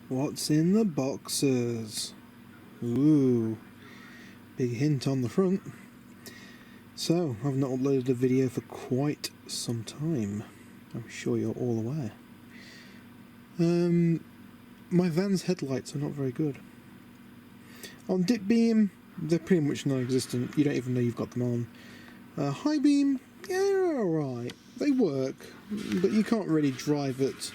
What's in the boxes? Ooh, big hint on the front. So, I've not uploaded a video for quite some time. I'm sure you're all aware. My van's headlights are not very good. On dip beam, they're pretty much non-existent. You don't even know you've got them on. High beam, yeah, they're alright. They work, but you can't really drive at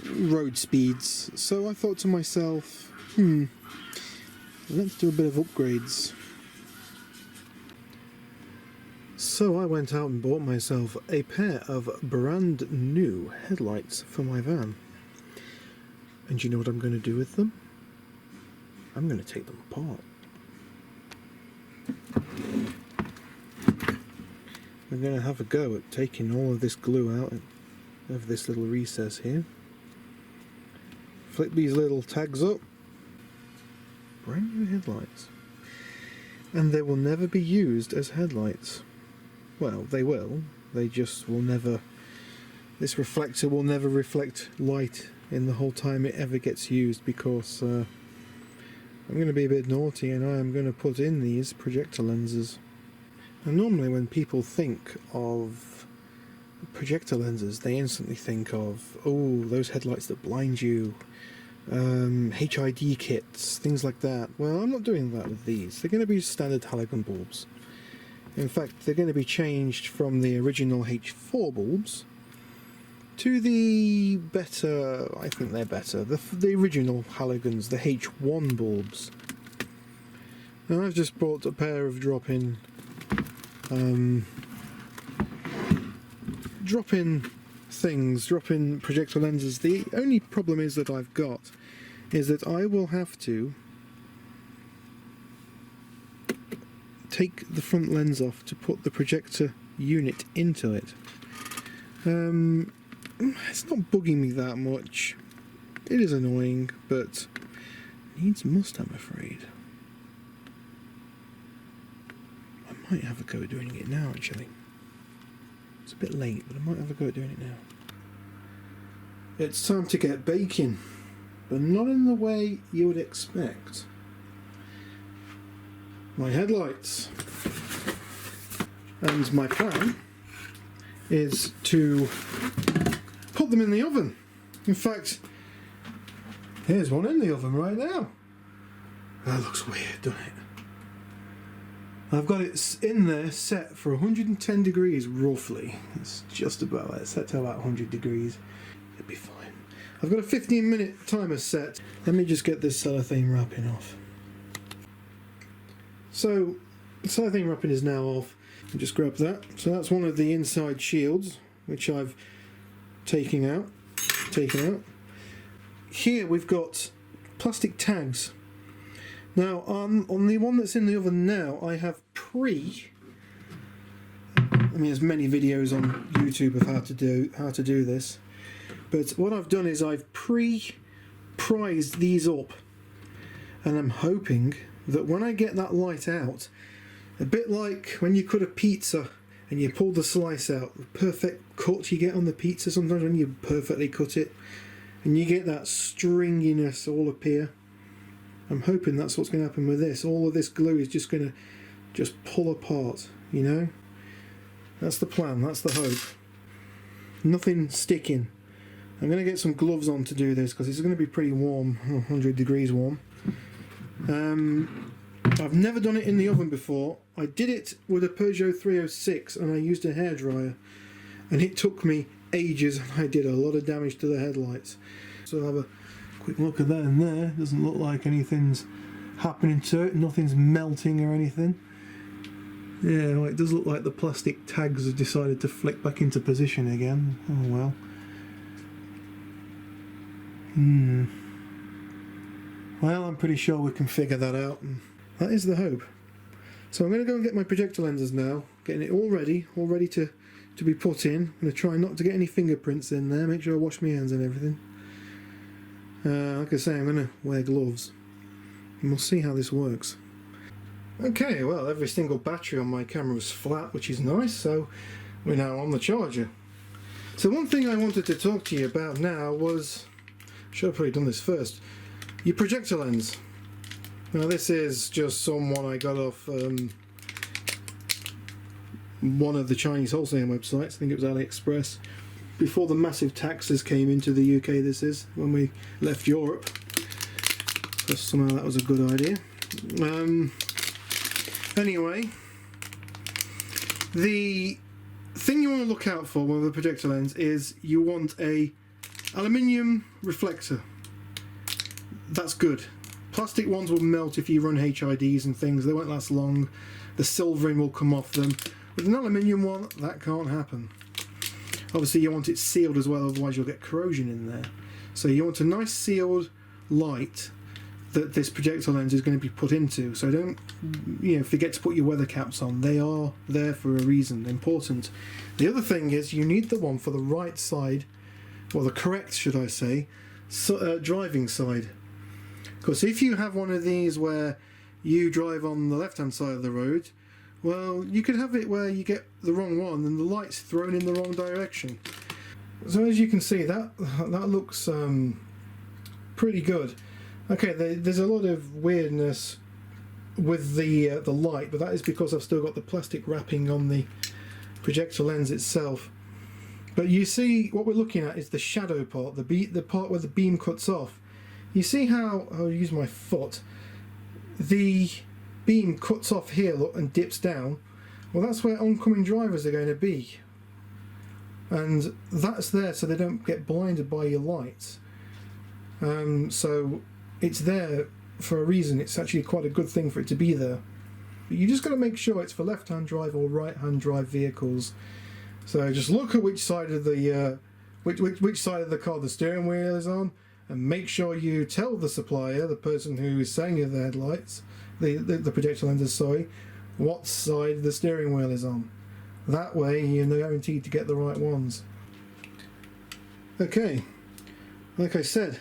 road speeds. So I thought to myself, let's do a bit of upgrades. So I went out and bought myself a pair of brand new headlights for my van. And you know what I'm going to do with them? I'm going to take them apart. We're going to have a go at taking all of this glue out of this little recess here. Flip these little tags up. Brand new headlights. And they will never be used as headlights. Well, they will. They just will never... This reflector will never reflect light in the whole time it ever gets used, because I'm going to be a bit naughty and I am going to put in these projector lenses. And normally when people think of projector lenses, they instantly think of, oh, those headlights that blind you, HID kits, things like that. Well, I'm not doing that with these. They're going to be standard halogen bulbs. In fact, they're going to be changed from the original H4 bulbs to the better, I think they're better, the original halogens, the H1 bulbs. Now I've just bought a pair of drop-in projector lenses. The only problem is that I've got is that I will have to take the front lens off to put the projector unit into it. It's not bugging me that much. It is annoying, but needs must, I'm afraid. I might have a go at doing it now, actually. It's a bit late, but I might have a go at doing it now. It's time to get baking, but not in the way you would expect. My headlights. And my plan is to put them in the oven. In fact, here's one in the oven right now. That looks weird, doesn't it? I've got it in there set for 110 degrees roughly. It's just about that, set to about 100 degrees. It'll be fine. I've got a 15-minute timer set. Let me just get this cellophane wrapping off. So, the cellophane wrapping is now off. I'll just grab that. So that's one of the inside shields, which I've taken out. Here we've got plastic tags. Now on the one that's in the oven now, I have there's many videos on YouTube of how to do this, but what I've done is I've pre-prized these up, and I'm hoping that when I get that light out, a bit like when you cut a pizza and you pull the slice out, the perfect cut you get on the pizza sometimes when you perfectly cut it, and you get that stringiness all appear. I'm hoping that's what's going to happen with this. All of this glue is just going to pull apart, you know? That's the plan, that's the hope. Nothing sticking. I'm going to get some gloves on to do this because it's going to be pretty warm, 100 degrees warm. I've never done it in the oven before. I did it with a Peugeot 306 and I used a hairdryer, and it took me ages and I did a lot of damage to the headlights. So I'll have a quick look at that in there. Doesn't look like anything's happening to it, nothing's melting or anything. Yeah, well, it does look like the plastic tags have decided to flick back into position again. Oh well. Well, I'm pretty sure we can figure that out, and that is the hope. So I'm going to go and get my projector lenses now, getting it all ready to be put in. I'm going to try not to get any fingerprints in there, make sure I wash my hands and everything. Like I say, I'm going to wear gloves, and we'll see how this works. Okay, well, every single battery on my camera was flat, which is nice, so we're now on the charger. So one thing I wanted to talk to you about now was should have probably done this first. Your projector lens. Now this is just someone I got off one of the Chinese wholesale websites. I think it was AliExpress. Before the massive taxes came into the UK, this is, when we left Europe. So somehow that was a good idea. Anyway, the thing you want to look out for with a projector lens is you want a aluminium reflector. That's good. Plastic ones will melt if you run HIDs and things. They won't last long. The silvering will come off them. With an aluminium one, that can't happen. Obviously you want it sealed as well, otherwise you'll get corrosion in there. So you want a nice sealed light that this projector lens is going to be put into. So don't, forget to put your weather caps on. They are there for a reason, important. The other thing is you need the one for the right side, or the correct, should I say, driving side. Because if you have one of these where you drive on the left-hand side of the road, well, you could have it where you get the wrong one and the light's thrown in the wrong direction. So as you can see, that looks pretty good. Okay, there's a lot of weirdness with the light, but that is because I've still got the plastic wrapping on the projector lens itself. But you see, what we're looking at is the shadow part, the part where the beam cuts off. You see how, I'll use my foot, the beam cuts off here, look, and dips down. Well, that's where oncoming drivers are going to be. And that's there so they don't get blinded by your lights. So it's there for a reason. It's actually quite a good thing for it to be there. But you just got to make sure it's for left-hand drive or right-hand drive vehicles. So just look at which side of the which side of the car the steering wheel is on, and make sure you tell the supplier, the person who is selling you the headlights, the projector lenses, sorry, what side the steering wheel is on. That way you're guaranteed to get the right ones. Okay, like I said,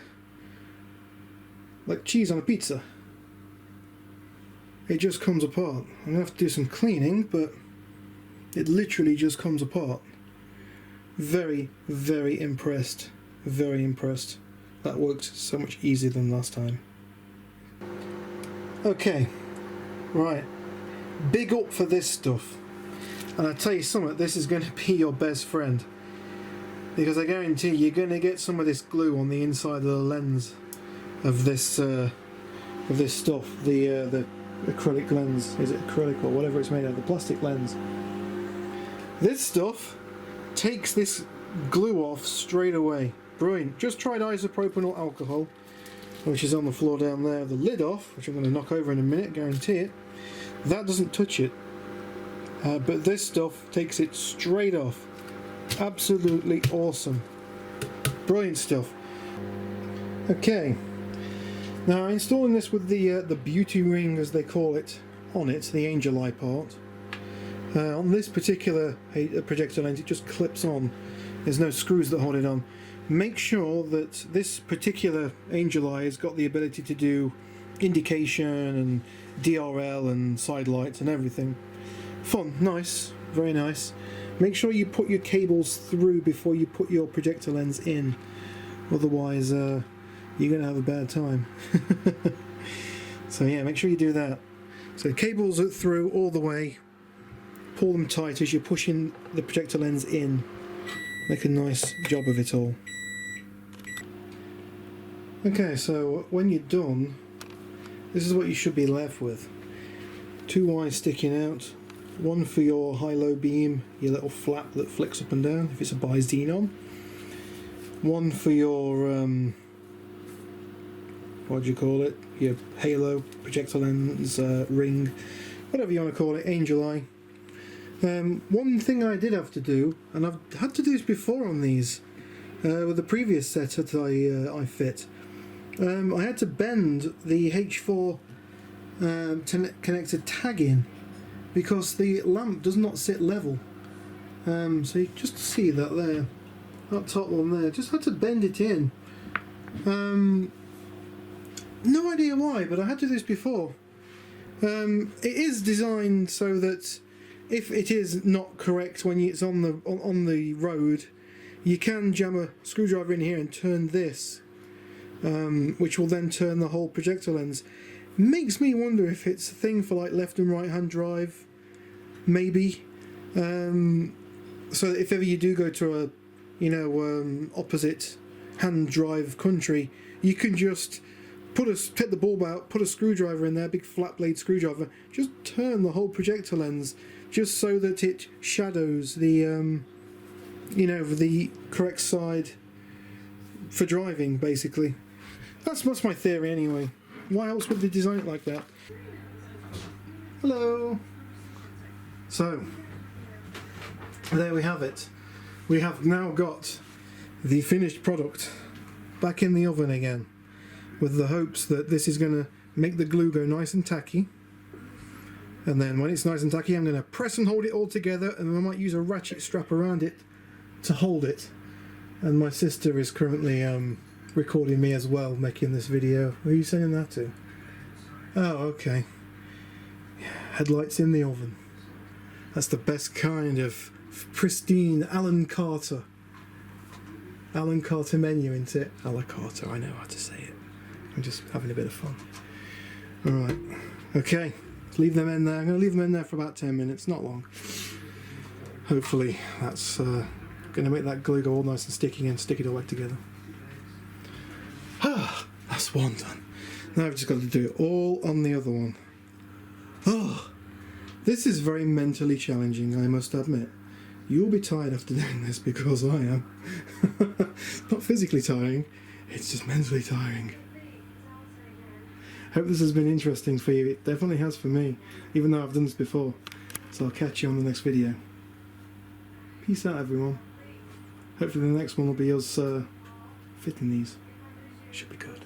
like cheese on a pizza, it just comes apart. I'm going to have to do some cleaning, but it literally just comes apart. Very, very impressed. Very impressed. That worked so much easier than last time. Okay, right. Big up for this stuff. And I tell you something, this is going to be your best friend. Because I guarantee you're going to get some of this glue on the inside of the lens of this stuff. The acrylic lens. Is it acrylic or whatever it's made of? The plastic lens. This stuff takes this glue off straight away. Brilliant. Just tried isopropanol alcohol, which is on the floor down there. The lid off, which I'm going to knock over in a minute, guarantee it. That doesn't touch it. But this stuff takes it straight off. Absolutely awesome. Brilliant stuff. Okay. Now installing this with the beauty ring, as they call it, on it, the angel eye part. On this particular projector lens, it just clips on. There's no screws that hold it on. Make sure that this particular angel eye has got the ability to do indication and DRL and side lights and everything. Fun, nice, very nice. Make sure you put your cables through before you put your projector lens in. Otherwise, you're going to have a bad time. So yeah, make sure you do that. So cables are through all the way. Pull them tight as you're pushing the projector lens in. Make a nice job of it all. Okay, so when you're done, this is what you should be left with. Two wires sticking out. One for your high-low beam, your little flap that flicks up and down if it's a bi-xenon. One for your, what do you call it? Your halo, projector lens, ring, whatever you want to call it, angel eye. One thing I did have to do, and I've had to do this before on these, with the previous set that I fit, I had to bend the H4 connector tag in because the lamp does not sit level. So you just see that there, that top one there, just had to bend it in. No idea why, but I had to do this before. It is designed so that if it is not correct when it's on the road, you can jam a screwdriver in here and turn this which will then turn the whole projector lens. Makes me wonder if it's a thing for like left and right hand drive, maybe. So if ever you do go to a, you know, opposite hand drive country, you can just take the bulb out, put a screwdriver in there, big flat blade screwdriver, just turn the whole projector lens just so that it shadows the, you know, the correct side for driving, basically. That's my theory anyway. Why else would they design it like that? Hello! So, there we have it. We have now got the finished product back in the oven again, with the hopes that this is going to make the glue go nice and tacky. And then when it's nice and tacky, I'm going to press and hold it all together, and I might use a ratchet strap around it to hold it. And my sister is currently recording me as well, making this video. Who are you sending that to? Oh, okay. Headlights in the oven. That's the best kind of pristine Alan Carter menu, isn't it? A la Carter, I know how to say it. I'm just having a bit of fun. Alright, okay, leave them in there. I'm going to leave them in there for about 10 minutes, not long. Hopefully that's going to make that glue go all nice and sticky and stick it all back together. Ah, that's one done. Now I've just got to do it all on the other one. Oh, this is very mentally challenging, I must admit. You'll be tired after doing this, because I am. Not physically tiring, it's just mentally tiring. Hope this has been interesting for you. It definitely has for me, even though I've done this before. So I'll catch you on the next video. Peace out, everyone. Hopefully the next one will be us fitting these. Should be good.